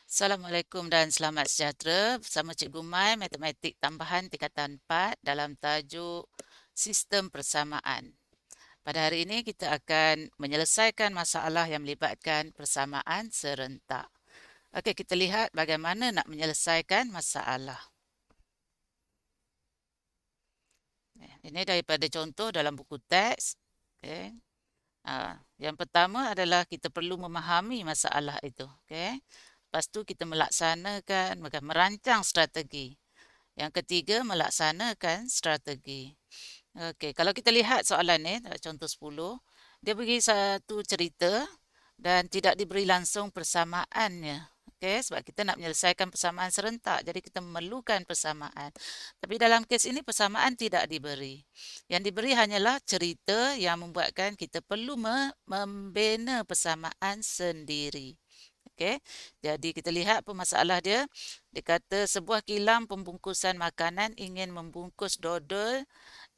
Assalamualaikum dan selamat sejahtera. Bersama Cikgu Mai, Matematik Tambahan Tingkatan 4 dalam tajuk Sistem Persamaan. Pada hari ini kita akan menyelesaikan masalah yang melibatkan persamaan serentak. Okey, kita lihat bagaimana nak menyelesaikan masalah. Ini daripada contoh dalam buku teks. Okey. Yang pertama adalah kita perlu memahami masalah itu. Okey. Lepas tu kita melaksanakan, merancang strategi. Yang ketiga, melaksanakan strategi. Okey, kalau kita lihat soalan ni, contoh 10, dia beri satu cerita dan tidak diberi langsung persamaannya. Okey, sebab kita nak menyelesaikan persamaan serentak, jadi kita memerlukan persamaan. Tapi dalam kes ini persamaan tidak diberi. Yang diberi hanyalah cerita yang membuatkan kita perlu membina persamaan sendiri. Okey, jadi kita lihat apa masalah dia. Dia kata sebuah kilang pembungkusan makanan ingin membungkus dodol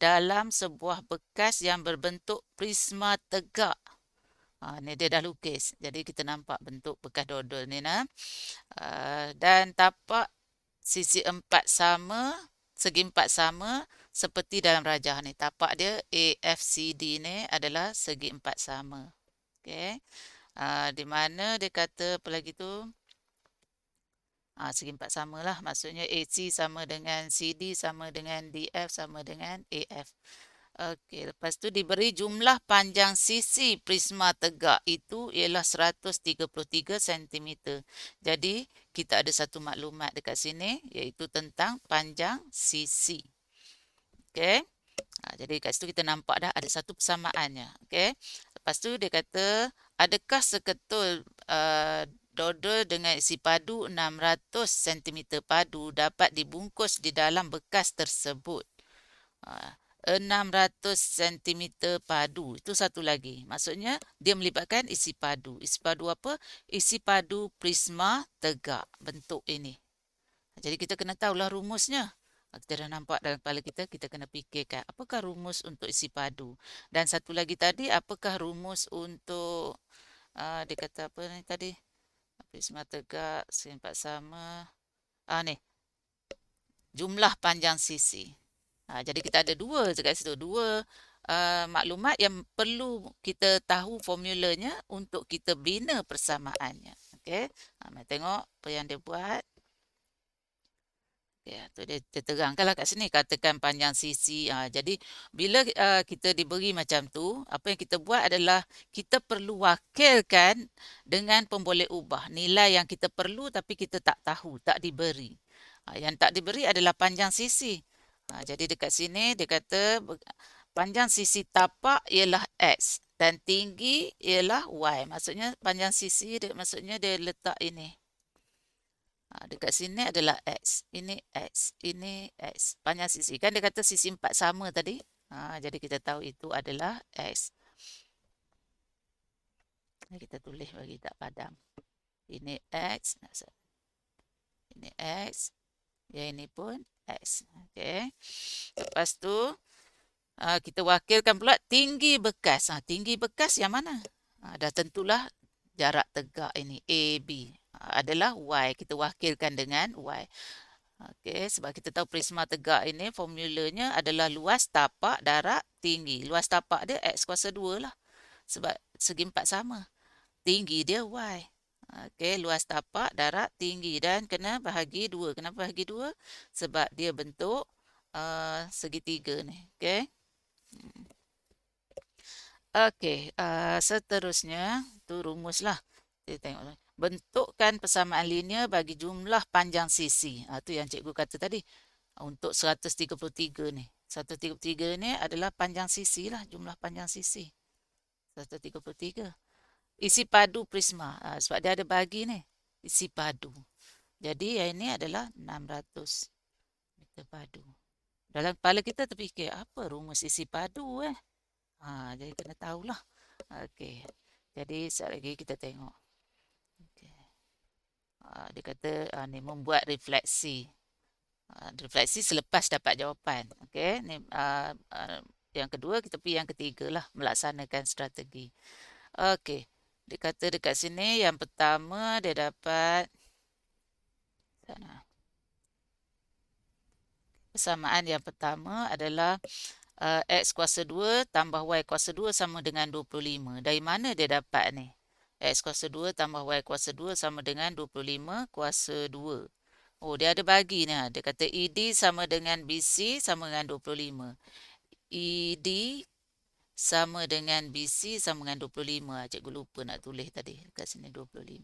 dalam sebuah bekas yang berbentuk prisma tegak. Ni dia dah lukis. Jadi kita nampak bentuk bekas dodol ni nah. Dan tapak sisi empat sama, segi empat sama seperti dalam rajah ni. Tapak dia AFCD ni adalah segi empat sama. Okey. Di mana dia kata apa lagi tu? Segi empat sama lah. Maksudnya AC sama dengan CD sama dengan DF sama dengan AF. Okey, lepas tu diberi jumlah panjang sisi prisma tegak itu ialah 133 cm. Jadi, kita ada satu maklumat dekat sini iaitu tentang panjang sisi. Okey. Jadi kat situ kita nampak dah ada satu persamaannya. Okey. Lepas tu dia kata, adakah seketul dodol dengan isi padu 600 cm padu dapat dibungkus di dalam bekas tersebut? 600 cm padu. Itu satu lagi. Maksudnya dia melibatkan isi padu. Isi padu apa? Isi padu prisma tegak. Bentuk ini. Jadi kita kena tahulah rumusnya. Kita dah nampak dalam kepala kita, kita kena fikirkan apakah rumus untuk isi padu. Dan satu lagi tadi, apakah rumus untuk, dia kata apa ni tadi? Prisma tegak, segi empat sama. Ni, jumlah panjang sisi. Jadi kita ada dua dekat situ. Dua maklumat yang perlu kita tahu formulanya untuk kita bina persamaannya. Okey. Mari tengok apa yang dia buat. Ya, tu dia terangkanlah kat sini, katakan panjang sisi. Jadi bila kita diberi macam tu, apa yang kita buat adalah kita perlu wakilkan dengan pemboleh ubah. Nilai yang kita perlu tapi kita tak tahu, tak diberi. Yang tak diberi adalah panjang sisi. Jadi dekat sini dia kata panjang sisi tapak ialah X dan tinggi ialah Y. Maksudnya panjang sisi dia, maksudnya dia letak ini. Dekat sini adalah X. Ini X. Ini X. Panjang sisi. Kan dia kata sisi 4 sama tadi. Jadi kita tahu itu adalah X. Kita tulis bagi tak padam. Ini X. Ini X. Yang ini pun X. Okey. Lepas tu, kita wakilkan pula tinggi bekas. Tinggi bekas yang mana? Dah tentulah jarak tegak ini. AB. Adalah Y. Kita wakilkan dengan Y. Okey, sebab kita tahu prisma tegak ini formulanya adalah luas tapak darab tinggi. Luas tapak dia X kuasa 2 lah. Sebab segi 4 sama. Tinggi dia Y. Okey, luas tapak darab tinggi dan kena bahagi 2. Kenapa bahagi 2? Sebab dia bentuk segitiga ni. Okey. Okey, seterusnya tu rumuslah. Kita tengok. Bentukkan persamaan linear bagi jumlah panjang sisi. Tu yang cikgu kata tadi. Untuk 133 ni. 133 ni adalah panjang sisi lah. Jumlah panjang sisi. 133. Isi padu prisma. Sebab dia ada bagi ni. Isi padu. Jadi yang ini adalah 600 meter padu. Dalam kepala kita terfikir, apa rumus isi padu jadi kena tahulah. Okey. Jadi sekali lagi kita tengok. Dia kata ni membuat refleksi. Refleksi selepas dapat jawapan. Okey, ni yang kedua, kita pergi yang ketiga lah, melaksanakan strategi. Okey, dia kata dekat sini yang pertama dia dapat persamaan yang pertama adalah X kuasa 2 tambah Y kuasa 2 sama dengan 25. Dari mana dia dapat ni? X kuasa 2 tambah Y kuasa 2 sama dengan 25 kuasa 2. Oh, dia ada bagi ni. Dia kata ED sama dengan BC sama dengan 25. ED sama dengan BC sama dengan 25. Cikgu lupa nak tulis tadi. Dekat sini 25.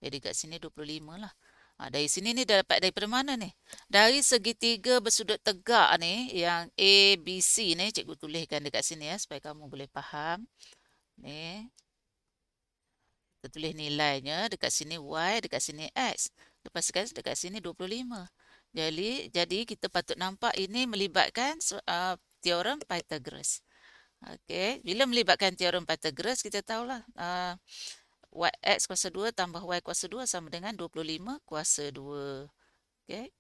Jadi kat sini 25 lah. Dari sini ni dah dapat daripada mana ni? Dari segitiga bersudut tegak ni, yang ABC ni, cikgu tuliskan dekat sini ya, supaya kamu boleh faham. Ni. Kita tulis nilainya, dekat sini Y, dekat sini X. Lepas sekali dekat sini 25. Jadi kita patut nampak ini melibatkan teorem Pythagoras. Okey, bila melibatkan teorem Pythagoras, kita tahulah X kuasa 2 tambah Y kuasa 2 sama dengan 25 kuasa 2. Okey.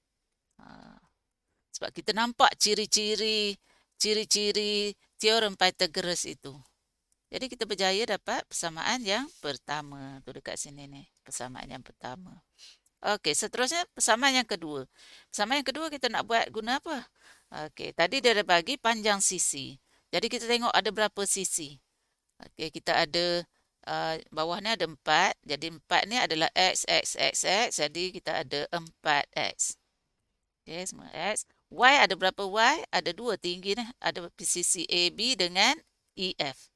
Sebab kita nampak ciri-ciri teorem Pythagoras itu. Jadi kita berjaya dapat persamaan yang pertama. Tu dekat sini ni, persamaan yang pertama. Okey, seterusnya persamaan yang kedua. Persamaan yang kedua kita nak buat guna apa? Okey, tadi dia ada bagi panjang sisi. Jadi kita tengok ada berapa sisi. Okey, kita ada bawah ni ada 4. Jadi 4 ni adalah X, X, X, X. Jadi kita ada 4X. Okey, semua X. Y ada berapa Y? Ada 2 tinggi ni. Ada sisi AB dengan EF.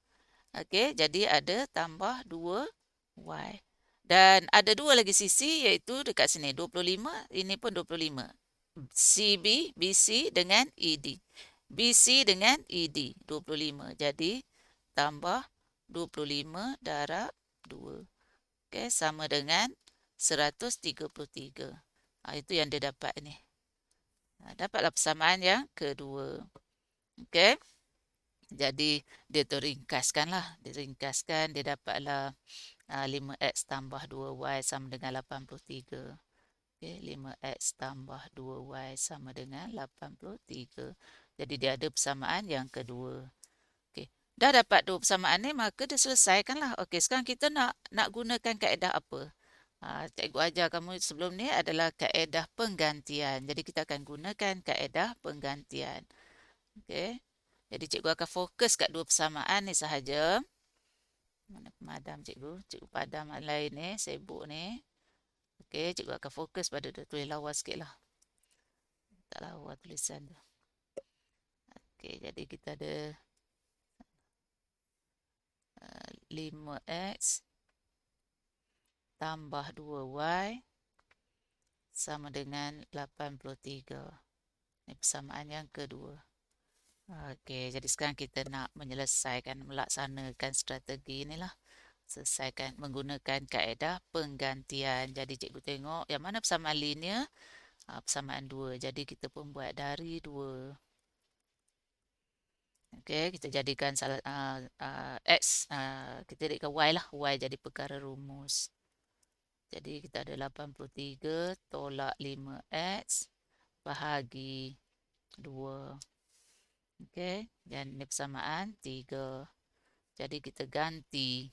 Okey, jadi ada tambah 2Y. Dan ada 2 lagi sisi iaitu dekat sini 25. Ini pun 25. CB, BC dengan ED. BC dengan ED 25. Jadi tambah 25 darab 2. Okey, sama dengan 133. Itu yang dia dapat ni. Dapatlah persamaan yang kedua. Okey. Jadi dia teringkaskanlah. Dia dapatlah 5X tambah 2Y sama dengan 83. Okey, 5X tambah 2Y sama dengan 83. Jadi dia ada persamaan yang kedua. Okey. Dah dapat dua persamaan ni, maka dia selesaikanlah. Okey, sekarang kita nak gunakan kaedah apa? Cikgu ajar kamu sebelum ni adalah kaedah penggantian. Jadi kita akan gunakan kaedah penggantian. Okey. Jadi cikgu akan fokus kat dua persamaan ni sahaja. Mana pemadam cikgu? Cikgu padam lain ni, sibuk ni. Okey, cikgu akan fokus pada dia. Tulis lawa sikit lah. Tak lawa tulisan tu. Okey, jadi kita ada 5X tambah 2Y sama dengan 83. Ini persamaan yang kedua. Okey, jadi sekarang kita nak melaksanakan strategi inilah. Selesaikan menggunakan kaedah penggantian. Jadi cikgu tengok yang mana persamaan linear, persamaan 2. Jadi kita pun buat dari 2. Okey, kita jadikan X, kita jadikan Y lah. Y jadi perkara rumus. Jadi kita ada 83 tolak 5X bahagi 2. Okey, dan ini persamaan 3. Jadi kita ganti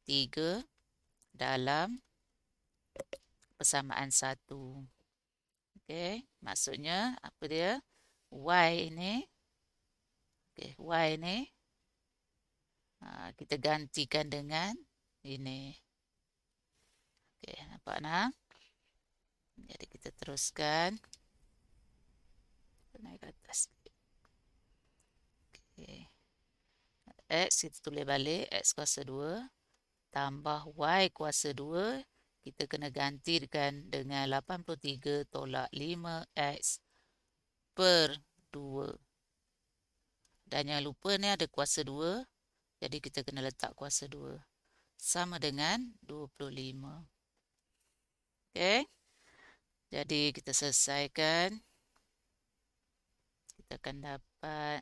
3 dalam persamaan 1. Okey, maksudnya apa dia? Y ini. Okey, Y ini kita gantikan dengan ini. Okey, nampak nak? Jadi kita teruskan. Naik ke atas. Okey. X kita tulis balik. X kuasa 2 tambah Y kuasa 2. Kita kena gantikan dengan 83 tolak 5X per 2. Dan jangan lupa ni ada kuasa 2. Jadi kita kena letak kuasa 2. Sama dengan 25. Okey. Jadi kita selesaikan. Kita akan dapat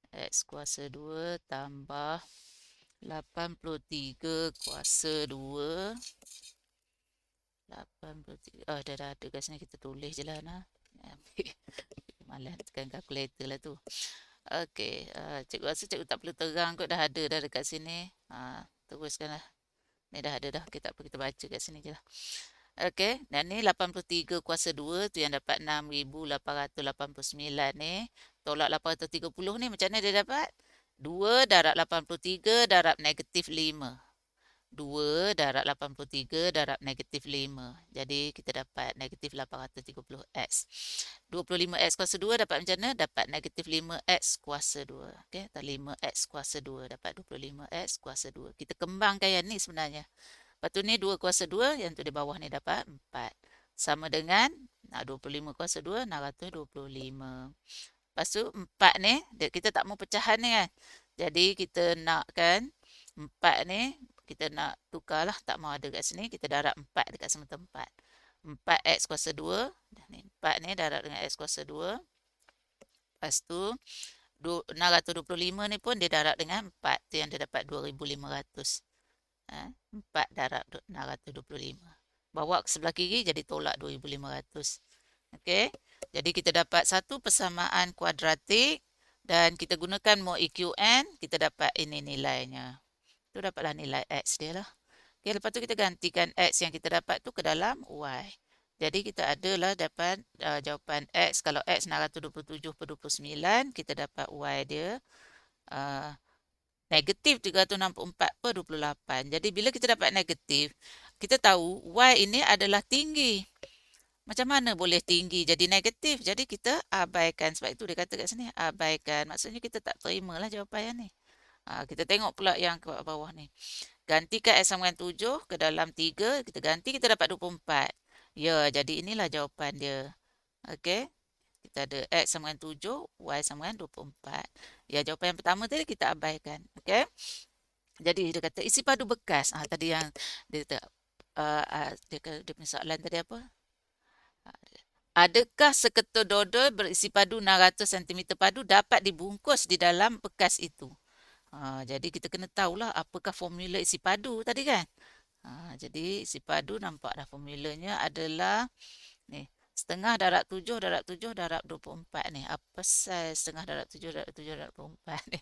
X kuasa 2 tambah 83 kuasa 2. 83. Dah ada kat sini, kita tulis je lah. Malah tekan kalkulator lah tu. Okey, cikgu rasa cikgu tak perlu terang kot, dah ada dah dekat sini. Teruskanlah. Ni dah ada dah. Kita baca kat sini je lah. Okey, dan ni 83 kuasa 2 tu yang dapat 6,889 ni. Tolak 830 ni macam mana dia dapat? 2 darab 83 darab negatif 5. 2 darab 83 darab negatif 5. Jadi kita dapat negatif 830x. 25x kuasa 2 dapat macam mana? Dapat negatif 5x kuasa 2. Okey, atau 5x kuasa 2 dapat 25x kuasa 2. Kita kembangkan yang ni sebenarnya. Lepas tu ni 2 kuasa 2, yang tu di bawah ni dapat 4. Sama dengan 25 kuasa 2, 625. Lepas tu 4 ni, kita tak mau pecahan ni kan. Jadi kita nakkan 4 ni, kita nak tukarlah, tak mau ada kat sini. Kita darab 4 dekat semua tempat. 4x kuasa 2, 4 ni darab dengan x kuasa 2. Lepas tu 625 ni pun dia darab dengan 4. Tu yang dia dapat 2500. 4 darab 625. Bawa ke sebelah kiri jadi tolak 2500. Okey. Jadi kita dapat satu persamaan kuadratik dan kita gunakan mod EQN, kita dapat ini nilainya. Tu dapatlah nilai X dia lah. Okey, lepas tu kita gantikan X yang kita dapat tu ke dalam Y. Jadi kita adalah dapat jawapan X. Kalau X 627/29, kita dapat Y dia negatif 364/28. Jadi bila kita dapat negatif, kita tahu Y ini adalah tinggi. Macam mana boleh tinggi jadi negatif? Jadi kita abaikan. Sebab itu dia kata kat sini, abaikan. Maksudnya kita tak terimalah jawapan yang ni. Kita tengok pula yang ke bawah ni. Gantikan X sama dengan 7 ke dalam 3. Kita ganti, kita dapat 24. Ya, jadi inilah jawapan dia. Okey. Kita ada X sama dengan 7, Y sama dengan 24. Ya, jawapan yang pertama tadi kita abaikan. Okey. Jadi dia kata isi padu bekas. Tadi yang dia kata, dia punya soalan tadi apa? Adakah seketul dodol berisi padu 600 cm padu dapat dibungkus di dalam bekas itu? Jadi kita kena tahulah apakah formula isi padu tadi kan? Jadi isi padu nampak dah formulanya adalah ni. Setengah darab 7 darab 7 darab 24 ni. Apa saiz setengah darab 7 darab 7 darab 24 ni?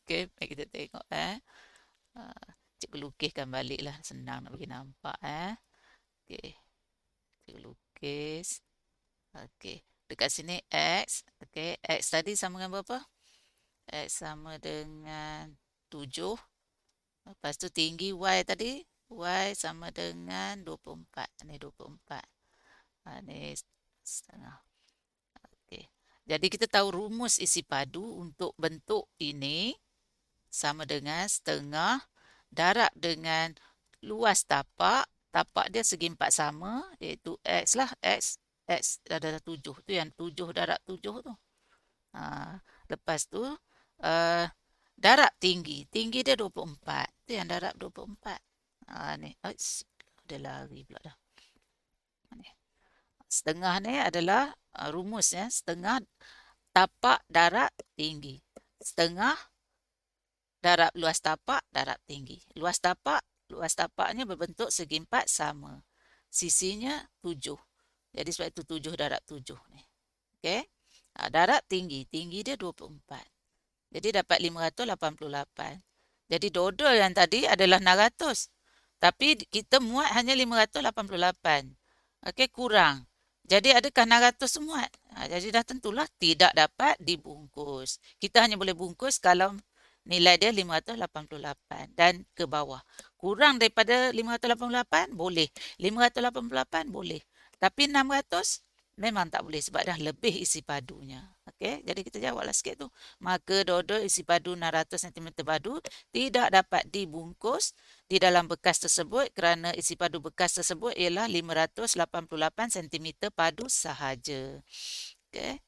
Okey, mari kita tengok cikgu lukiskan baliklah. Senang nak bagi nampak Okey. Cikgu lukis. Okey. Dekat sini X. Okey. X tadi sama dengan berapa? X sama dengan 7. Lepas tu tinggi Y tadi. Y sama dengan 24. Ini 24. Ini setengah. Okey. Jadi kita tahu rumus isi padu untuk bentuk ini sama dengan setengah darab dengan luas tapak. Tapak dia segi 4 sama, iaitu X lah. X adalah 7. Tu yang 7 darab 7 tu. Lepas tu darab tinggi. Tinggi dia 24. Tu yang darab 24. Ni. Dia lari pula dah. Ni. Setengah ni adalah rumusnya. Setengah tapak darab tinggi. Setengah darab luas tapak darab tinggi. Luas tapaknya berbentuk segi 4 sama. Sisinya 7. Jadi sebab itu 7 darab 7 ni. Okey. Darab tinggi. Tinggi dia 24. Jadi dapat 588. Jadi dodol yang tadi adalah 600. Tapi kita muat hanya 588. Okey, kurang. Jadi adakah 600 muat? Jadi dah tentulah tidak dapat dibungkus. Kita hanya boleh bungkus kalau nilai dia 588 dan ke bawah. Kurang daripada 588 boleh. 588 boleh. Tapi 600 memang tak boleh sebab dah lebih isi padunya. Okey, jadi kita jawablah sikit tu. Maka dodol isi padu 600 cm padu tidak dapat dibungkus di dalam bekas tersebut kerana isi padu bekas tersebut ialah 588 cm padu sahaja. Okey.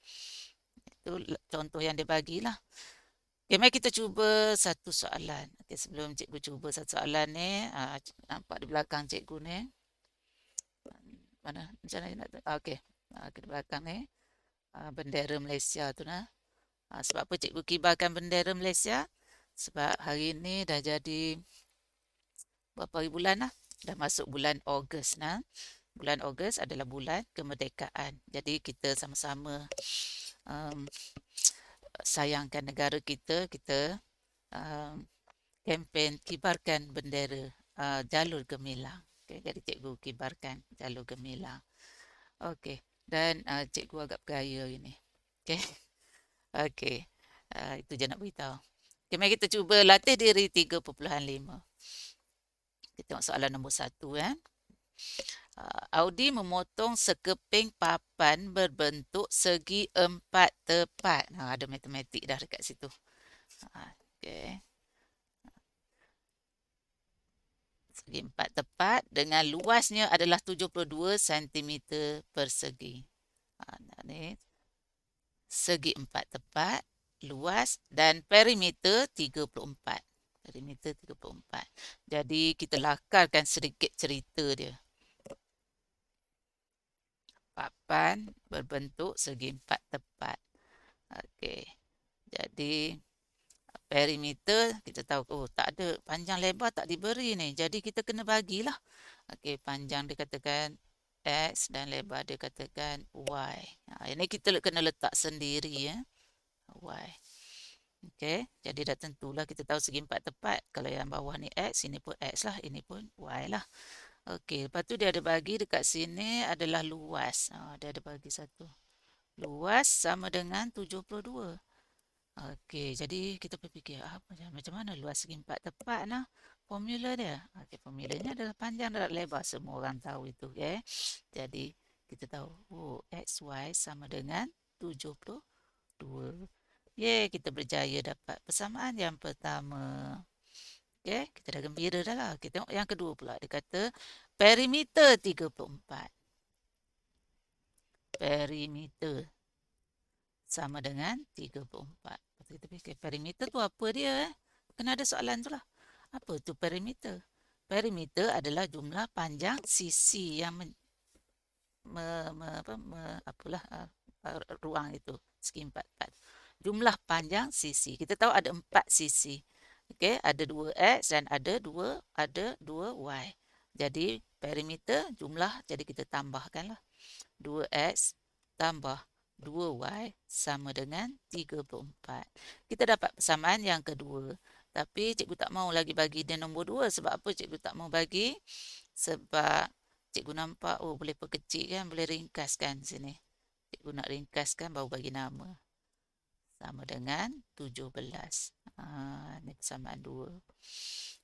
Itu contoh yang dia bagilah. Okey, mari kita cuba satu soalan. Okey, sebelum cikgu cuba satu soalan ni, nampak di belakang cikgu ni. Mana? Macam mana nak okey. Di belakang ni bendera Malaysia tu nah. Sebab apa cikgu kibarkan bendera Malaysia? Sebab hari ni dah jadi berapa hari bulan lah? Dah masuk bulan Ogos nah. Bulan Ogos adalah bulan kemerdekaan. Jadi kita sama-sama sayangkan negara kita. Kita kempen kibarkan bendera jalur gemilang. Okay, jadi cikgu kibarkan jalur gemilang. Okey, dan cikgu agak bergaya hari ni. Okey. Okey. Itu je nak beritahu. Okay, mari kita cuba latih diri 3.5. Kita tengok soalan nombor 1. Audi memotong sekeping papan berbentuk segi empat tepat. Ada matematik dah dekat situ. Okey. Segi empat tepat dengan luasnya adalah 72 cm persegi. Ni segi empat tepat, luas dan perimeter 34. Perimeter 34. Jadi kita lakarkan sedikit cerita dia. Papan berbentuk segi empat tepat. Okey. Jadi perimeter kita tahu tak ada, panjang lebar tak diberi ni. Jadi kita kena bagilah. Okey, panjang dikatakan X dan lebar dia katakan Y. Ini kita kena letak sendiri ya. Y. Okey, jadi dah tentulah kita tahu segi empat tepat. Kalau yang bawah ni X, ini pun X lah, ini pun Y lah. Okey, lepas tu dia ada bagi dekat sini adalah luas. Dia ada bagi satu. Luas sama dengan 72. Okey, jadi kita berfikir macam mana luas segi empat tepat nah. Formula dia. Okey, formulanya adalah panjang darab lebar. Semua orang tahu itu, okey. Jadi kita tahu XY sama dengan 72. Kita berjaya dapat persamaan yang pertama. Okey, kita dah gembira dah lah. Kita tengok yang kedua pula. Dia kata perimeter 34. Perimeter sama dengan 34. Kita fikir perimeter tu apa dia? Kena ada soalan tu lah. Apa tu perimeter? Perimeter adalah jumlah panjang sisi yang ruang itu. Segi empat. Jumlah panjang sisi. Kita tahu ada 4 sisi. Okey, ada 2 X dan ada 2 Y. Jadi perimeter jumlah, jadi kita tambahkanlah. 2X tambah 2Y sama dengan 34. Kita dapat persamaan yang kedua. Tapi cikgu tak mau lagi bagi dia nombor 2. Sebab apa cikgu tak mau bagi? Sebab cikgu nampak boleh perkecil kan, boleh ringkaskan sini. Cikgu nak ringkaskan baru bagi nama. Sama dengan 17. Ini persamaan 2.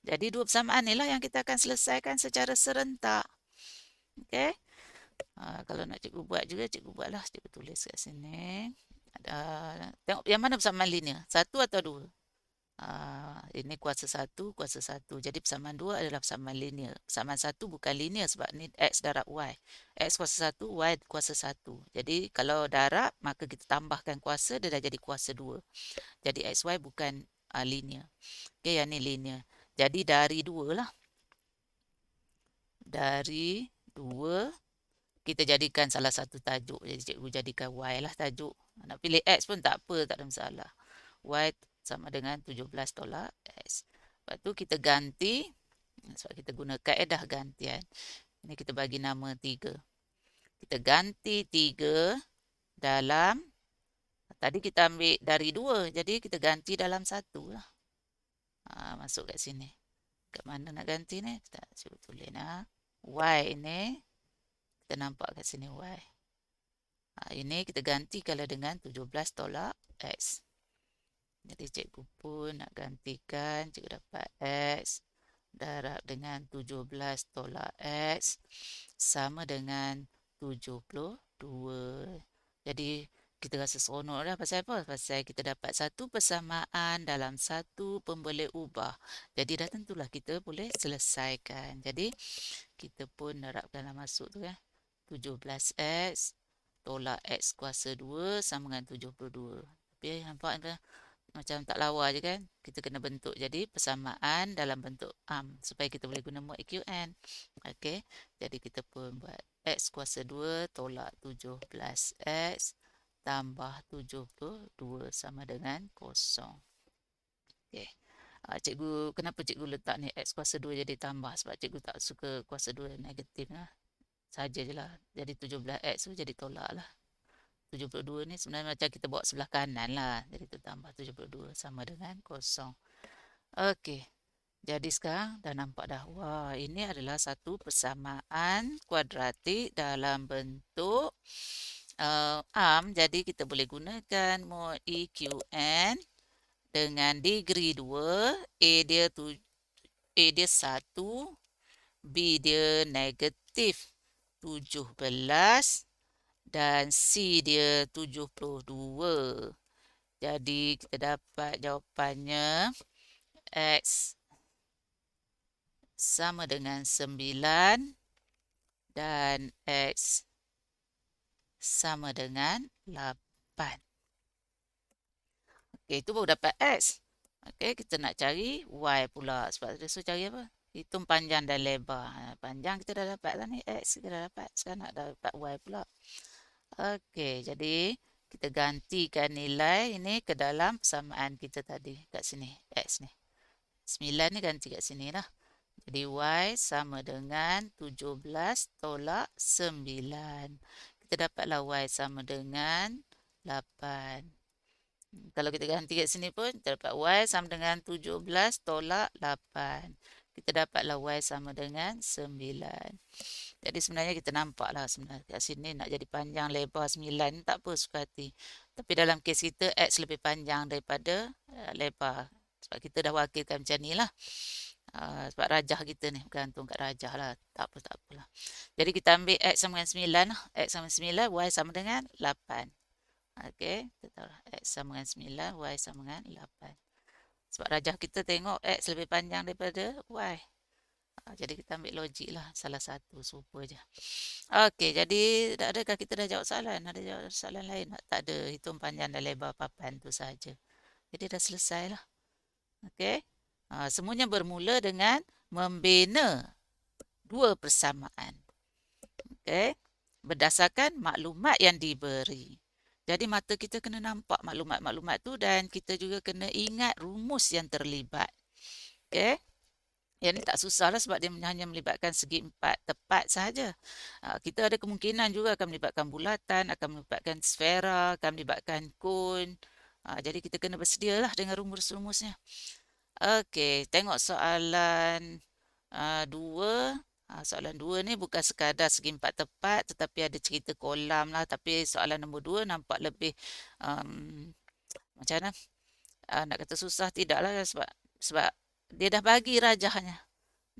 Jadi 2 persamaan inilah yang kita akan selesaikan secara serentak. Okey. Kalau nak cikgu buat juga, cikgu buatlah. Cikgu tulis kat sini. Tengok yang mana persamaan linear? 1 atau 2? Ini kuasa 1, kuasa 1. Jadi persamaan 2 adalah persamaan linear. Persamaan 1 bukan linear sebab ni X darab Y. X kuasa 1, Y kuasa 1. Jadi kalau darab, maka kita tambahkan kuasa, dia dah jadi kuasa 2. Jadi XY bukan linear. Okey, yang ni linear. Jadi dari 2 lah. Dari 2, kita jadikan salah satu tajuk. Jadi cikgu jadikan Y lah tajuk. Nak pilih X pun tak apa, tak ada masalah. Y sama dengan 17 tolak X. Lepas tu kita ganti. Sebab kita guna kaedah gantian. Ini kita bagi nama 3. Kita ganti 3 dalam. Tadi kita ambil dari 2. Jadi kita ganti dalam 1 lah. Masuk kat sini. Kat mana nak ganti ni? Kita cuba tulis lah. Y ini. Kita nampak kat sini Y. Ini kita ganti kalau dengan 17 tolak X. Jadi cikgu pun nak gantikan. Cikgu dapat X darab dengan 17 tolak X sama dengan 72. Jadi kita rasa seronok dah. Pasal apa? Pasal kita dapat satu persamaan dalam satu pemboleh ubah. Jadi dah tentulah kita boleh selesaikan. Jadi kita pun darabkanlah masuk tu kan. 17X tolak X kuasa 2 sama dengan 72. Tapi nampak kan? Macam tak lawa je kan. Kita kena bentuk jadi persamaan dalam bentuk supaya kita boleh guna mod EQN. Okey. Jadi kita pun buat X kuasa 2 tolak 17X tambah 72 sama dengan 0. Okey. Cikgu, kenapa cikgu letak ni X kuasa 2 jadi tambah? Sebab cikgu tak suka kuasa 2 negatif lah. Saja je lah. Jadi 17X tu jadi tolak lah. 72 ni sebenarnya macam kita bawa sebelah kanan lah. Jadi kita tambah 72 sama dengan 0. Okey. Jadi sekarang dah nampak dah. Wah, ini adalah satu persamaan kuadratik dalam bentuk arm. Jadi kita boleh gunakan mod EQN dengan degree 2. A dia 1, B dia negatif 17 dan C dia 72. Jadi kita dapat jawapannya X sama dengan 9 dan X sama dengan 8. Okey, itu baru dapat X. Okey, kita nak cari Y pula. Sebab dia suruh cari apa? Hitung panjang dan lebar. Panjang kita dah dapat lah ni. X kita dah dapat. Sekarang nak dapat Y pula. Okey, jadi kita gantikan nilai ini ke dalam persamaan kita tadi. Kat sini, X ni. 9 ni ganti kat sini lah. Jadi Y sama dengan 17 tolak 9. Kita dapatlah Y sama dengan 8. Kalau kita ganti kat sini pun, kita dapat Y sama dengan 17 tolak 8. Kita dapatlah Y sama dengan 9. Jadi sebenarnya kita nampaklah sebenarnya kat sini nak jadi panjang lebar 9 tak apa, suka hati. Tapi dalam kes kita X lebih panjang daripada lebar. Sebab kita dah wakilkan macam ni lah. Sebab rajah kita ni bergantung kat rajah lah. Tak apa, tak apalah. Jadi kita ambil X sama dengan 9 lah. X sama 9, Y sama dengan 8. Okey, kita tahu X sama dengan 9, Y sama dengan 8. Sebab rajah kita tengok X lebih panjang daripada Y. Jadi kita ambil logik lah. Salah satu, serupa je. Okey, jadi adakah kita dah jawab soalan? Ada jawab soalan lain? Tak ada. Hitung panjang dan lebar papan tu saja. Jadi dah selesai lah. Okey. Semuanya bermula dengan membina dua persamaan. Okey. Berdasarkan maklumat yang diberi. Jadi mata kita kena nampak maklumat-maklumat tu dan kita juga kena ingat rumus yang terlibat. Okey. Yang ni tak susah lah sebab dia hanya melibatkan segi empat tepat sahaja. Kita ada kemungkinan juga akan melibatkan bulatan, akan melibatkan sfera, akan melibatkan kon. Jadi kita kena bersedia lah dengan rumus-rumusnya. Okey, tengok soalan 2. Soalan 2 ni bukan sekadar segi empat tepat tetapi ada cerita kolam lah. Tapi soalan nombor 2 nampak lebih macam mana? Nak kata susah tidaklah sebab dia dah bagi rajahnya.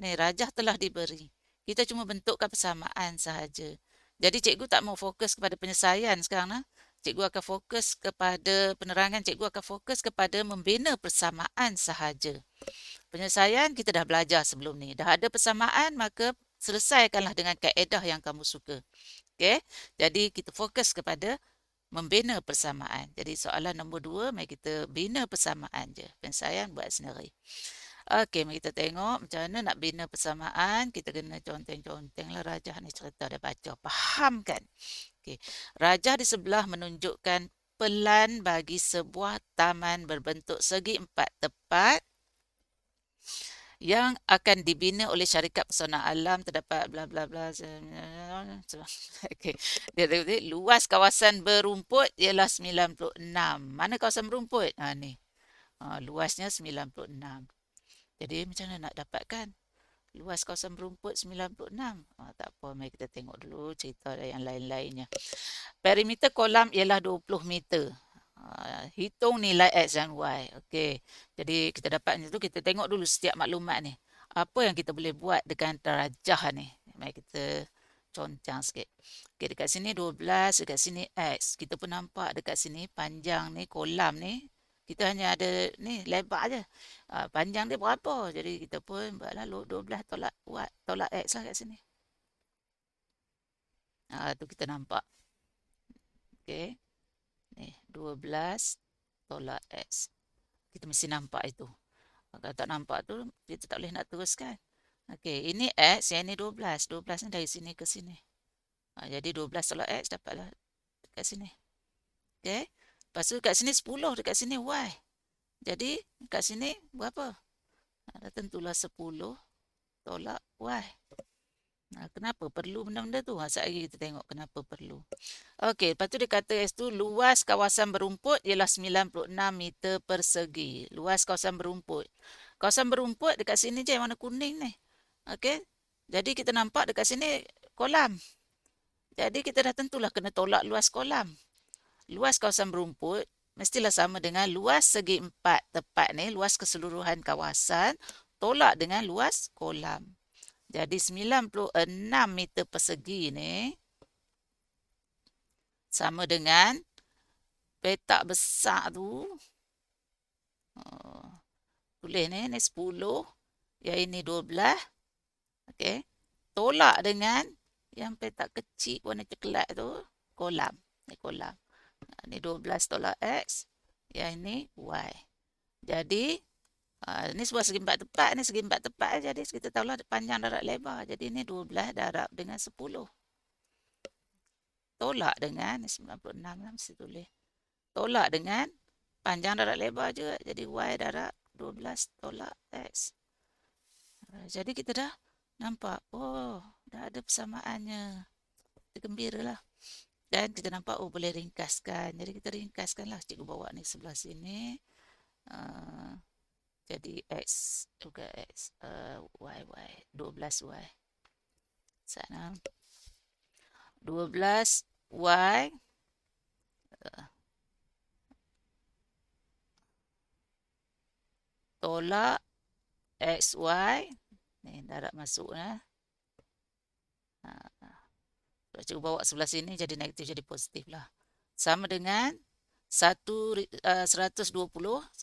Ni rajah telah diberi. Kita cuma bentukkan persamaan sahaja. Jadi cikgu tak mau fokus kepada penyelesaian sekarang lah. Cikgu akan fokus kepada penerangan, cikgu akan fokus kepada membina persamaan sahaja. Penyelesaian kita dah belajar sebelum ni. Dah ada persamaan, maka selesaikanlah dengan kaedah yang kamu suka. Okey? Jadi kita fokus kepada membina persamaan. Jadi soalan nombor 2, mari kita bina persamaan je. Penyelesaian buat sendiri. Okey, mari kita tengok macam mana nak bina persamaan. Kita kena conteng-conteng lah rajah ni, cerita dah baca. Faham kan? Okey. Rajah di sebelah menunjukkan pelan bagi sebuah taman berbentuk segi empat tepat yang akan dibina oleh syarikat pesona alam terdapat bla bla bla. Okey. Dia luas kawasan berumput ialah 96. Mana kawasan berumput? Ni. Luasnya 96. Jadi macam mana nak dapatkan luas kawasan berumput 96? Tak apa, mari kita tengok dulu cerita yang lain-lainnya. Perimeter kolam ialah 20 meter. Hitung nilai X dan Y. Okey. Jadi kita dapat tu, kita tengok dulu setiap maklumat ni. Apa yang kita boleh buat dengan darajah ni. Mari kita concang sikit. Okey, dekat sini 12, dekat sini X. Kita pun nampak dekat sini panjang ni, kolam ni. Kita hanya ada ni lebar je. Panjang dia berapa? Jadi kita pun buatlah 12 tolak X lah kat sini. Tu kita nampak. Okey. Ni 12 tolak X. Kita mesti nampak itu. Kalau tak nampak tu, kita tak boleh nak teruskan. Okey, ini X, yang ini 12. 12 ni dari sini ke sini. Jadi 12 tolak X dapatlah dekat sini. Okey. Lepas tu dekat sini 10, dekat sini Y. Jadi dekat sini berapa? Dah tentulah 10 tolak Y. Kenapa perlu benda-benda tu? Sekejap lagi kita tengok kenapa perlu. Okey, lepas tu dia kata S tu luas kawasan berumput ialah 96 meter persegi. Luas kawasan berumput. Kawasan berumput dekat sini je yang warna kuning ni. Okey. Jadi kita nampak dekat sini kolam. Jadi kita dah tentulah kena tolak luas kolam. Luas kawasan berumput mestilah sama dengan luas segi empat tepat ni, luas keseluruhan kawasan tolak dengan luas kolam. Jadi 96 meter persegi ni sama dengan petak besar tu. Tulis ni 10, yang ini 12. Okey. Tolak dengan yang petak kecil warna coklat tu, kolam. Ni kolam. Ni 12 tolak X. Yang ini Y. Jadi, ni sebuah segi empat tepat. Ni segi empat tepat. Jadi, kita tahulah panjang darab lebar. Jadi, ni 12 darab dengan 10. Tolak dengan, ni 96 lah mesti tulis. Tolak dengan panjang darab lebar juga. Jadi, Y darab 12 tolak X. Jadi, kita dah nampak, oh, dah ada persamaannya. Kita gembiralah. Dan kita nampak, oh, boleh ringkaskan. Jadi, kita ringkaskanlah. Cikgu bawa ni sebelah sini. Jadi, X juga X. Y. 12Y. Sana. 12Y. Tolak XY. Ni darab masuk lah. Cikgu bawa sebelah sini jadi negatif jadi positif lah. Sama dengan 120,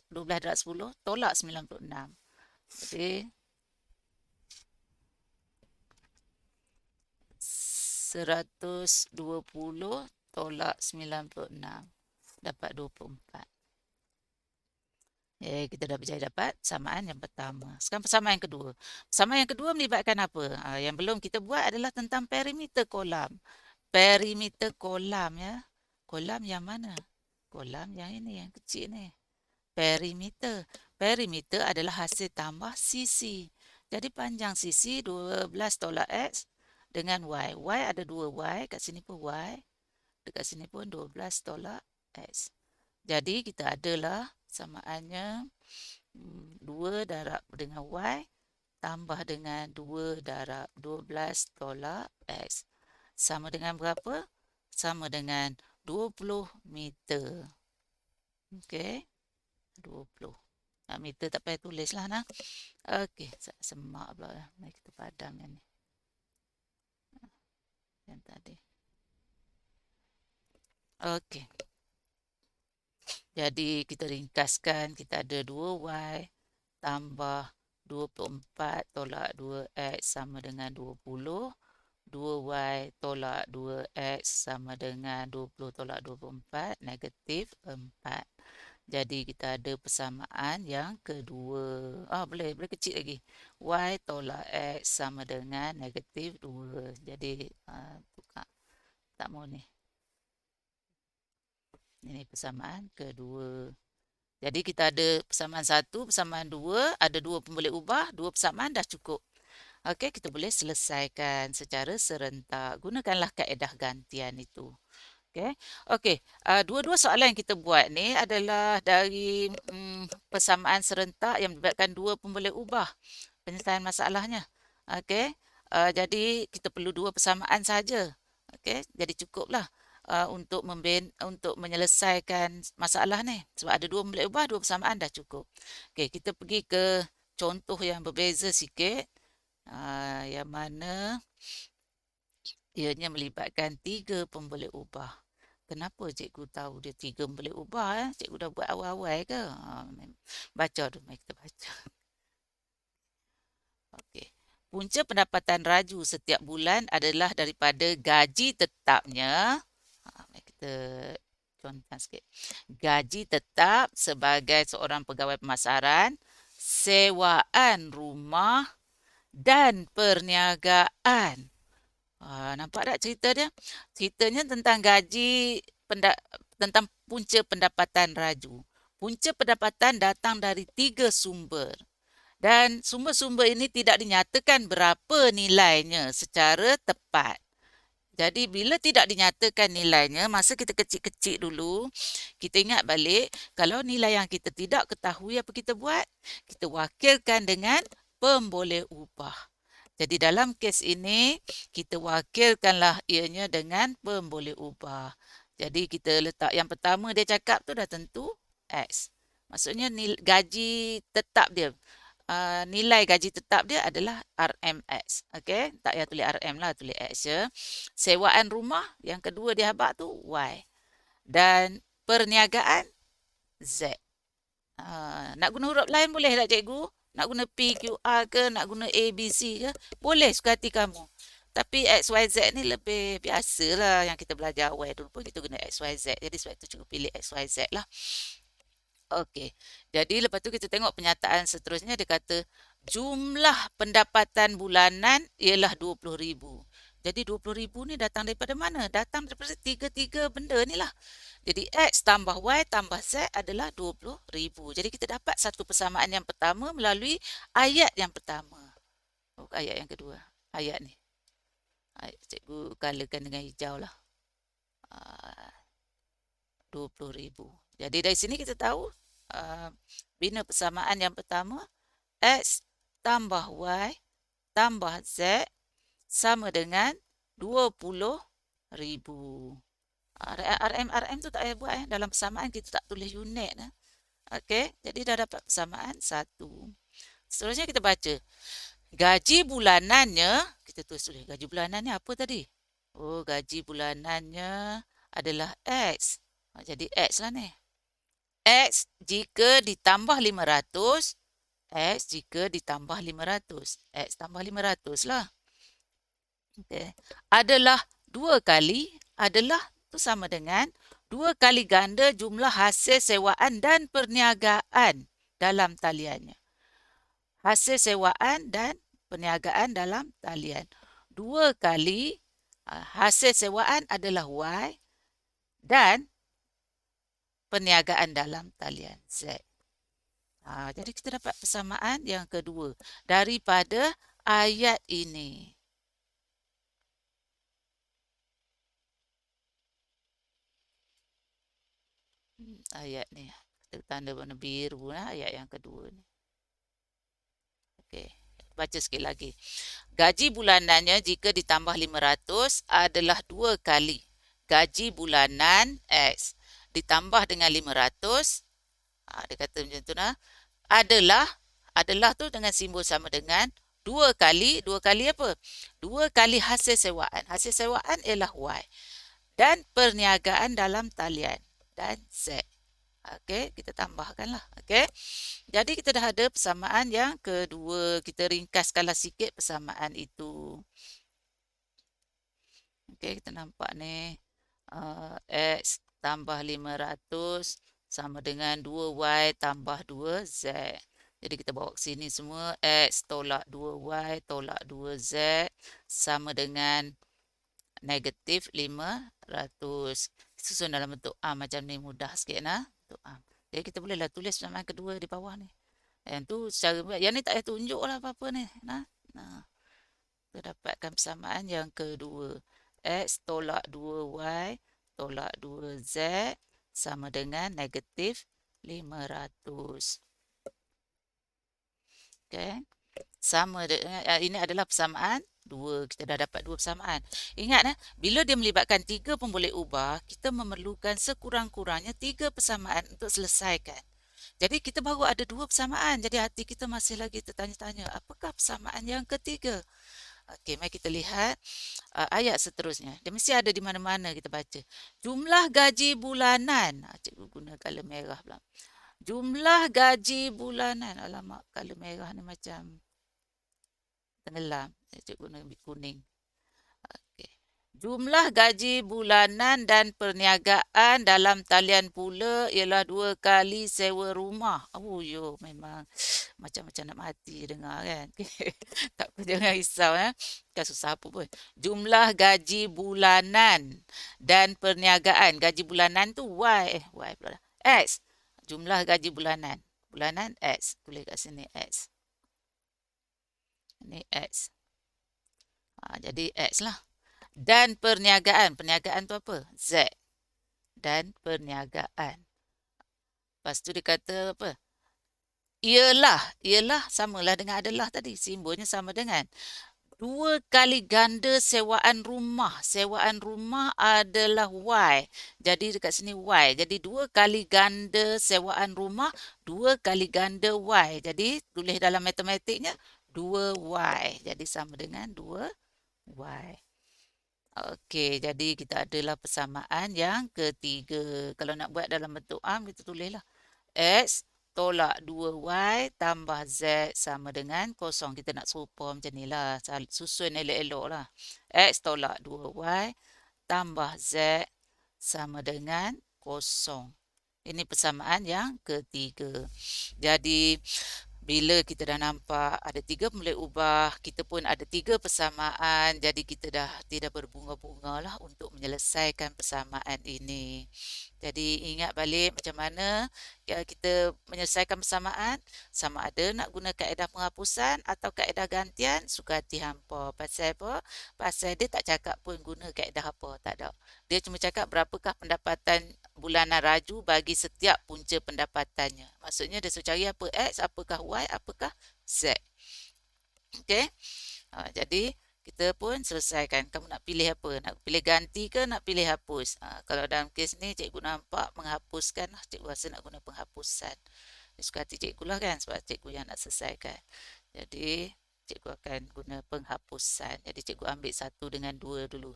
12 darab 10 tolak 96. Jadi 120 tolak 96 dapat 24. Kita dah berjaya dapat persamaan yang pertama. Sekarang persamaan yang kedua. Persamaan yang kedua melibatkan apa? Yang belum kita buat adalah tentang perimeter kolam. Perimeter kolam ya. Kolam yang mana? Kolam yang ini, yang kecil ni. Perimeter. Perimeter adalah hasil tambah sisi. Jadi panjang sisi 12 tolak X dengan Y. Y ada 2Y. Kat sini pun Y. Dekat sini pun 12 tolak X. Jadi kita adalah samaannya 2 darab dengan Y tambah dengan 2 darab 12 tolak X. Sama dengan berapa? Sama dengan 20 meter. Okey. 20. Meter tak payah tulis lah. Nah. Okey. Semak pula. Mari kita padam yang ni. Yang tadi. Okey. Jadi kita ringkaskan, kita ada 2Y tambah 24 tolak 2X sama dengan 20. 2Y tolak 2X sama dengan 20 tolak 24, negatif 4. Jadi kita ada persamaan yang kedua. Boleh kecil lagi. Y tolak X sama dengan negatif 2. Jadi tukar. Tak mau ni. Ini persamaan kedua. Jadi kita ada persamaan 1, persamaan 2, ada 2 pun boleh ubah, 2 persamaan dah cukup. Okey, kita boleh selesaikan secara serentak. Gunakanlah kaedah gantian itu. Okey. Dua-dua soalan yang kita buat ni adalah dari persamaan serentak yang melibatkan 2 pun boleh ubah penyelesaian masalahnya. Okey. Jadi kita perlu 2 persamaan saja. Okey, jadi cukuplah. Untuk menyelesaikan masalah ni. Sebab ada 2 boleh ubah, 2 persamaan dah cukup. Okey, kita pergi ke contoh yang berbeza sikit. Yang mana ianya melibatkan 3 pun boleh ubah. Kenapa cikgu tahu dia 3 boleh ubah? Cikgu dah buat awal-awal ke? Baca dulu, mari kita baca. Okey. Punca pendapatan raju setiap bulan adalah daripada gaji tetapnya. Kita contohkan sikit. Gaji tetap sebagai seorang pegawai pemasaran, sewaan rumah dan perniagaan. Nampak tak cerita dia? Ceritanya tentang gaji, tentang punca pendapatan raju. Punca pendapatan datang dari 3 sumber. Dan sumber-sumber ini tidak dinyatakan berapa nilainya secara tepat. Jadi bila tidak dinyatakan nilainya, masa kita kecil-kecil dulu, kita ingat balik, kalau nilai yang kita tidak ketahui apa kita buat, kita wakilkan dengan pemboleh ubah. Jadi dalam kes ini, kita wakilkanlah ianya dengan pemboleh ubah. Jadi kita letak yang pertama dia cakap tu dah tentu X. Maksudnya gaji tetap dia. Nilai gaji tetap dia adalah RMX. Okey, tak payah tulis RM lah, tulis X je. Sewaan rumah yang kedua dia habaq tu Y. Dan perniagaan Z. Nak guna huruf lain boleh tak cikgu? Nak guna PQR ke, nak guna ABC ke? Boleh, suka hati kamu. Tapi XYZ ni lebih biasalah yang kita belajar awal dulu pun kita guna XYZ. Jadi sebab tu cikgu pilih XYZ lah. Okey. Jadi lepas tu kita tengok pernyataan seterusnya dia kata jumlah pendapatan bulanan ialah 20,000. Jadi 20,000 ni datang daripada mana? Datang daripada tiga-tiga benda ni lah. Jadi X tambah Y tambah Z adalah 20,000. Jadi kita dapat satu persamaan yang pertama melalui ayat yang pertama. Bukan ayat yang kedua. Ayat ni. Cikgu colourkan dengan hijau lah. 20,000. Jadi dari sini kita tahu bina persamaan yang pertama X tambah Y tambah Z sama dengan 20,000. RM tu tak payah buat dalam persamaan kita tak tulis unit. Okey, jadi dah dapat persamaan 1. Seterusnya kita baca. Gaji bulanannya, kita tulis gaji bulanannya apa tadi? Oh, gaji bulanannya adalah X. Jadi X lah ni. X jika ditambah 500, X jika ditambah 500. X tambah 500 lah. Okay. Adalah 2 kali, adalah tu sama dengan 2 kali ganda jumlah hasil sewaan dan perniagaan dalam taliannya. Hasil sewaan dan perniagaan dalam talian. 2 kali hasil sewaan adalah Y dan perniagaan dalam talian Z. Jadi kita dapat persamaan yang kedua daripada ayat ini. Ayat ni. Tanda warna biru lah, ayat yang kedua ni. Okey. Baca sikit lagi. Gaji bulanannya jika ditambah 500 adalah 2 kali gaji bulanan X ditambah dengan 500. Dia kata macam tu nah. Adalah tu dengan simbol sama dengan 2 kali apa? 2 kali hasil sewaan. Hasil sewaan ialah Y. Dan perniagaan dalam talian dan Z. Okey, kita tambahkanlah. Okey. Jadi kita dah ada persamaan yang kedua. Kita ringkaskanlah sikit persamaan itu. Okey, kita nampak ni. X tambah 500 sama dengan 2Y tambah 2Z. Jadi kita bawa ke sini semua. X tolak 2Y tolak 2Z sama dengan negatif 500. Susun dalam bentuk A macam ni, mudah sikit nah. Bentuk A. Jadi kita bolehlah tulis persamaan kedua di bawah ni. Yang tu secara yang ni tak payah tunjuk lah apa-apa ni. Nah. Kita dapatkan persamaan yang kedua. X tolak 2Y tolak 2Z sama dengan negatif 500. Okay. Sama dengan, ini adalah persamaan 2. Kita dah dapat 2 persamaan. Ingat, bila dia melibatkan 3 pemboleh ubah, kita memerlukan sekurang-kurangnya 3 persamaan untuk selesaikan. Jadi kita baru ada 2 persamaan. Jadi hati kita masih lagi tertanya-tanya, apakah persamaan yang ketiga? Okey, mari kita lihat ayat seterusnya. Dia mesti ada di mana-mana kita baca. Jumlah gaji bulanan. Cikgu guna color merah pula. Jumlah gaji bulanan. Alamak, color merah ni macam tenggelam. Cikgu guna kuning. Okey. Jumlah gaji bulanan dan perniagaan dalam talian pula ialah 2 kali sewa rumah. Oh yo, memang macam-macam nak mati dengar kan. Tak apa, jangan risau kan susah apa pun. Jumlah gaji bulanan dan perniagaan. Gaji bulanan tu Y pula. X. Jumlah gaji bulanan. Bulanan X. Tulis kat sini X. Ini X. Jadi X lah. Dan perniagaan. Perniagaan tu apa? Z. Dan perniagaan. Lepas tu dia kata apa? Ialah samalah dengan adalah tadi. Simbolnya sama dengan 2 kali ganda sewaan rumah. Sewaan rumah adalah Y. Jadi dekat sini Y. Jadi 2 kali ganda sewaan rumah, 2 kali ganda Y. Jadi tulis dalam matematiknya 2Y. Jadi sama dengan 2Y. Okey, jadi kita adalah persamaan yang ketiga. Kalau nak buat dalam bentuk am, kita tulislah X tolak 2Y tambah Z sama dengan kosong. Kita nak serupa macam ni lah. Susun elok-elok lah. X tolak 2Y tambah Z sama dengan kosong. Ini persamaan yang ketiga. Jadi, bila kita dah nampak ada 3 pemboleh ubah, kita pun ada 3 persamaan, jadi kita dah tidak berbunga-bunga lah untuk menyelesaikan persamaan ini. Jadi ingat balik macam mana kita menyelesaikan persamaan, sama ada nak guna kaedah penghapusan atau kaedah gantian, suka hati hampa. Pasal apa? Pasal dia tak cakap pun guna kaedah apa, tak ada. Dia cuma cakap berapakah pendapatan bulanan raju bagi setiap punca pendapatannya. Maksudnya dia suruh cari apa X, apakah Y, apakah Z. Okey. Jadi kita pun selesaikan. Kamu nak pilih apa? Nak pilih ganti ke nak pilih hapus? Kalau dalam kes ni cikgu nampak menghapuskan, cikgu rasa nak guna penghapusan. Dia suka hati cikgu lah kan, sebab cikgu yang nak selesaikan. Jadi cikgu akan guna penghapusan. Jadi cikgu ambil 1 dengan 2 dulu.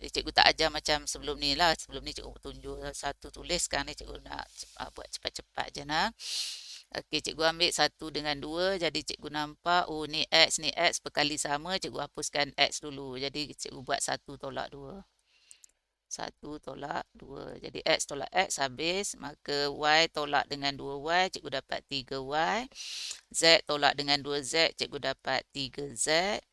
Jadi cikgu tak ajar macam sebelum ni lah. Sebelum ni cikgu tunjuk 1 tulis, sekarang ni cikgu nak buat cepat-cepat je nak. Okey, cikgu ambil 1 dengan 2. Jadi cikgu nampak, oh ni X berkali sama. Cikgu hapuskan X dulu. Jadi cikgu buat 1 tolak 2. 1 tolak 2. Jadi X tolak X habis. Maka Y tolak dengan 2Y. Cikgu dapat 3Y. Z tolak dengan 2Z. Cikgu dapat 3Z.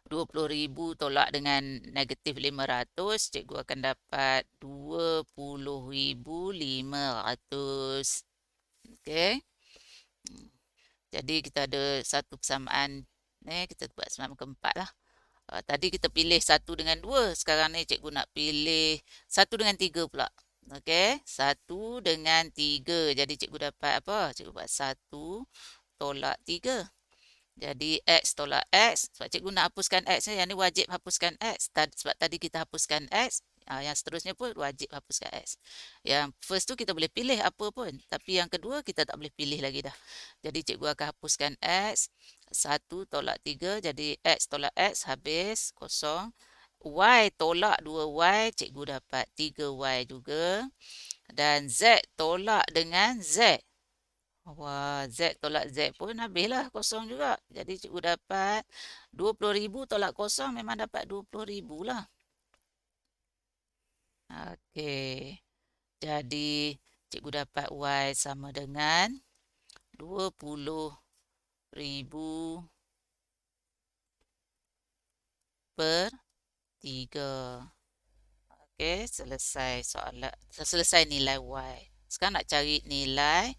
20,000 tolak dengan negatif 500. Cikgu akan dapat 20,500. Okey. Jadi kita ada satu persamaan ni, kita buat persamaan keempat lah. Tadi kita pilih 1 dengan 2, sekarang ni cikgu nak pilih 1 dengan 3 pula. Okey, 1 dengan 3. Jadi cikgu dapat apa? Cikgu buat 1 tolak 3. Jadi X tolak X. Sebab cikgu nak hapuskan X ni. Yang ni wajib hapuskan X. Sebab tadi kita hapuskan X. Yang seterusnya pun wajib hapuskan X. Yang first tu kita boleh pilih apa pun. Tapi yang kedua kita tak boleh pilih lagi dah. Jadi cikgu akan hapuskan X. 1 tolak 3. Jadi X tolak X habis. Kosong. Y tolak 2Y. Cikgu dapat 3Y juga. Dan Z tolak dengan Z. Wah, Z tolak Z pun habislah kosong juga. Jadi cikgu dapat 20,000 tolak kosong memang dapat 20,000 lah. Okey. Jadi cikgu dapat Y sama dengan 20,000 per 3. Okey, selesai soalan. Selesai nilai Y. Sekarang nak cari nilai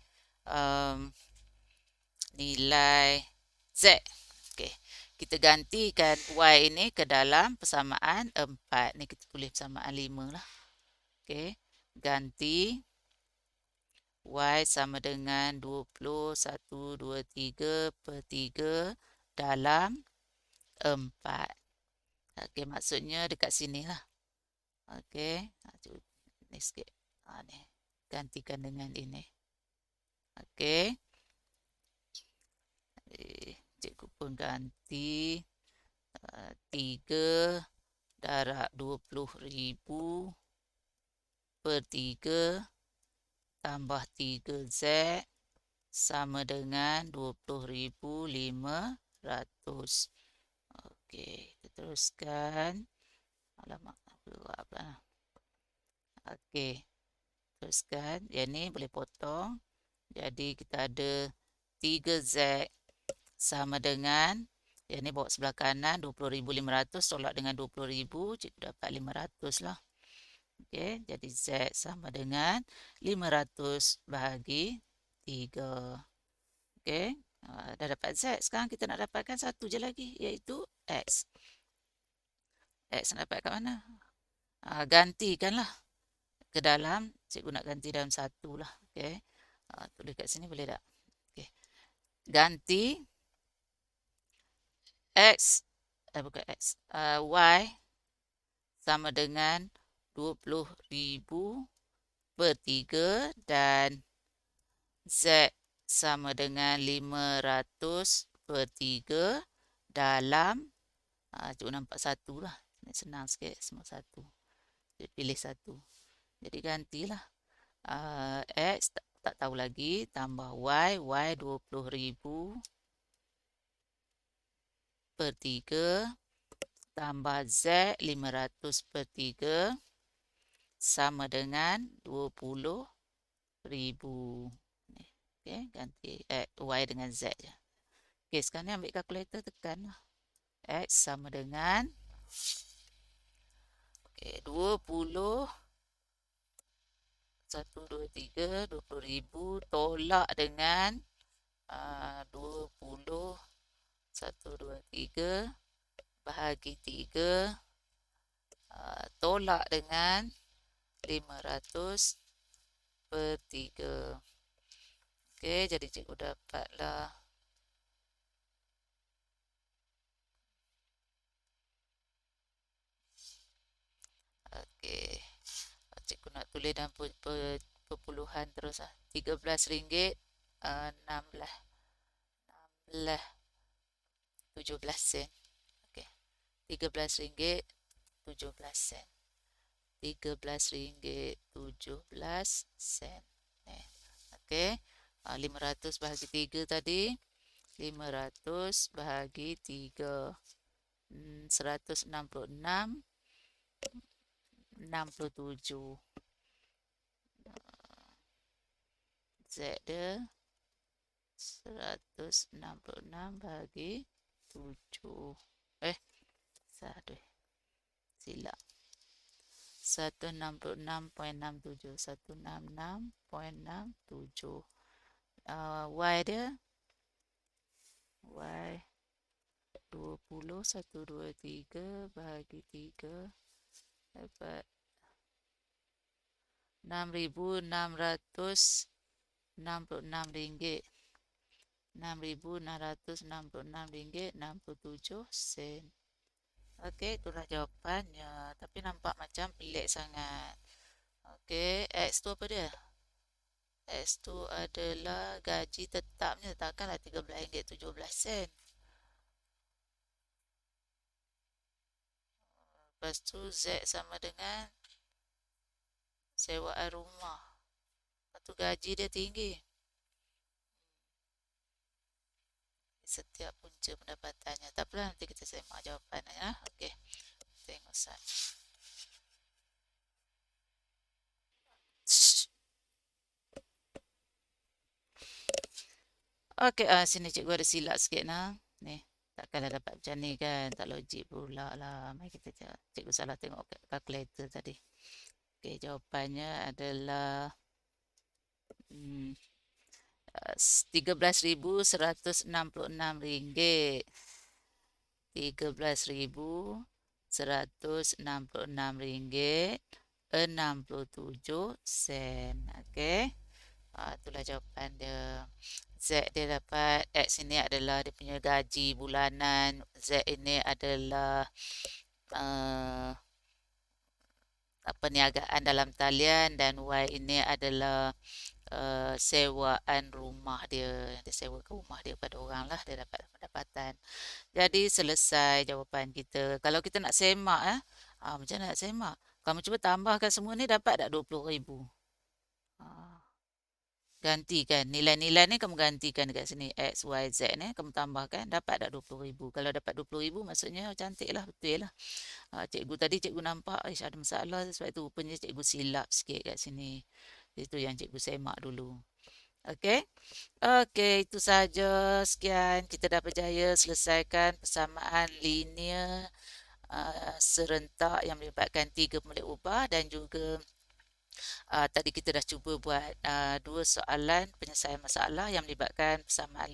nilai Z. Okey. Kita gantikan Y ini ke dalam persamaan 4. Ni kita tulis persamaan 5 lah. Okey. Ganti Y sama dengan 21/23 per 3 dalam 4. Okey, maksudnya dekat sini lah. Okey. Ni sikit. Ni. Gantikan dengan ini. Okey. Cikgu pun ganti 3 darab 20,000 per 3 tambah 3Z sama dengan 20,500. Okey, kita teruskan. Alamak, berat pula. Okey, teruskan. Yang ni boleh potong. Jadi kita ada 3Z sama dengan, yang ni bawa sebelah kanan, 20,500 tolak dengan 20,000, cikgu dapat 500 lah. Okey, jadi Z sama dengan 500 bahagi 3. Okey, dah dapat Z. Sekarang kita nak dapatkan satu je lagi, iaitu X. X dapat kat mana? Gantikanlah ke dalam, cikgu nak ganti dalam satu lah. Okay. Tulis kat sini boleh tak? Okay. Ganti X, bukan X, Y sama dengan 20,000 per 3 dan Z sama dengan 500 per 3 dalam, cikgu nampak satu lah. Senang sikit, semua satu. Jadi pilih satu. Jadi gantilah. X tak tahu lagi, tambah Y 20,000 per 3 tambah Z 500 per 3 sama dengan 20,000. Okay, ganti Y dengan Z je. Okay, sekarang ni ambil kalkulator, tekan lah. X sama dengan 20 1, 2, 3 20,000 tolak dengan 20 1, 2, 3 bahagi 3 tolak dengan 500 per 3. Okey, jadi cikgu dapatlah okey. Cikgu nak tulis dalam perpuluhan terus lah. RM13 16 17 sen. Okey. RM13 17 sen. RM13 17 sen. Okey. 500 bahagi 3 tadi. 500 bahagi 3. 166 67. Z dia 166 bahagi 7. Salah. Silap. 166.67. 166.67. Y dia Y 20 1, 2, 3 bahagi 3 dapat RM6,666. RM6,666.67. Okey, itulah jawapannya. Tapi nampak macam pelik sangat. Okey, X tu apa dia? X tu adalah gaji tetapnya. Takkanlah RM13.17. Lepas tu Z sama dengan sewaan rumah. Lepas tu gaji dia tinggi. Setiap punca pendapatannya. Tak apalah, nanti kita semak jawapannya. Ya? Okey, tengok saja. Okey, sini cikgu ada silap sikit nah. Ni, takkanlah dapat macam ni kan. Tak logik pula lah. Mari kita cakap. Cikgu salah tengok kalkulator tadi. Okey, jawapannya adalah RM13,166. RM13,166.67. Okey. Itulah jawapan dia. Z dia dapat, X ini adalah dia punya gaji bulanan. Z ini adalah perniagaan dalam talian dan Y ini adalah sewaan rumah dia. Dia sewakan rumah dia pada orang lah. Dia dapat pendapatan. Jadi selesai jawapan kita. Kalau kita nak semak macam mana nak semak? Kamu cuba tambahkan semua ni, dapat tak 20,000? Gantikan. Nilai-nilai ni kamu gantikan dekat sini. X, Y, Z ni. Kamu tambahkan. Dapat tak 20,000? Kalau dapat 20,000 maksudnya cantik lah. Betul lah. Cikgu tadi cikgu nampak ada masalah. Sebab itu rupanya cikgu silap sikit kat sini. Itu yang cikgu semak dulu. Okey. Okey, itu saja. Sekian. Kita dah berjaya selesaikan persamaan linear serentak yang melibatkan 3 pemulik ubah dan juga tadi kita dah cuba buat 2 soalan penyelesaian masalah yang melibatkan persamaan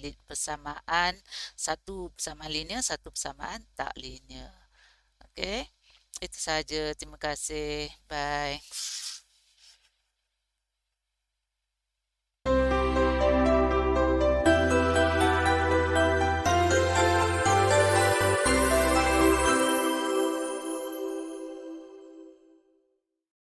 satu persamaan linear, satu persamaan tak linear. Okey. Itu saja. Terima kasih. Bye.